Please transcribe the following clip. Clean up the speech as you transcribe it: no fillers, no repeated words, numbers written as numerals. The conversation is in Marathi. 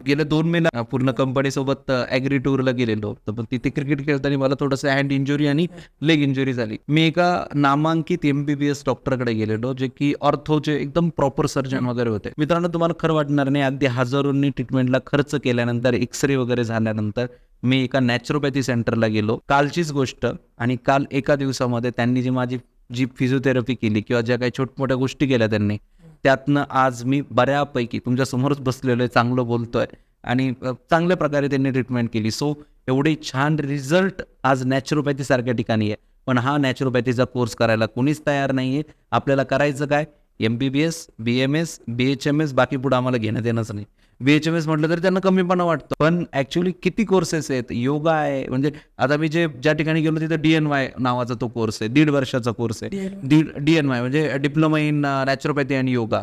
गेल्या 2 महिना पूर्ण कंपनी सोबत ॲग्री टूरला गेलेलो. तर मग तिथे क्रिकेट खेळताना मला थोडंसं हँड इंजुरी आणि लेग इंजुरी झाली. मी एका नामांकित MBBS डॉक्टरकडे गेलेलो, जे की ऑर्थोचे एकदम प्रॉपर सर्जन वगैरे होते. मित्रांनो, तुम्हाला खरं वाटणार नाही, अगदी हजारोंनी ट्रीटमेंटला खर्च केल्यानंतर, एक्सरे वगैरे झाल्यानंतर मी एका नॅचरोपॅथी सेंटरला गेलो. कालचीच गोष्ट, आणि काल एका दिवसामध्ये त्यांनी जी फिजिओथेरपी केली किंवा ज्या काही छोट्या गोष्टी केल्या त्यांनी, त्यातनं आज मी बऱ्यापैकी तुमच्या समोरच बसलेलो आहे, चांगलं बोलतोय आणि चांगल्या प्रकारे त्यांनी ट्रीटमेंट केली. सो एवढे छान रिझल्ट आज नॅचरोपॅथी सारख्या ठिकाणी आहे. पण हा नॅचरोपॅथीचा कोर्स करायला कोणीच तयार नाही आहे. आपल्याला करायचं काय? MBBS, BMS, BHMS, बाकी पुढं आम्हाला घेणं देणंच नाही. BHMS म्हटलं तरी त्यांना कमीपणा वाटतो. पण ॲक्च्युली किती कोर्सेस आहेत. योगा आहे, म्हणजे आता मी ज्या ठिकाणी गेलो तिथं DNY नावाचा तो कोर्स आहे. 1.5 वर्षाचा कोर्स आहे. DNY म्हणजे diploma in naturopathy and yoga.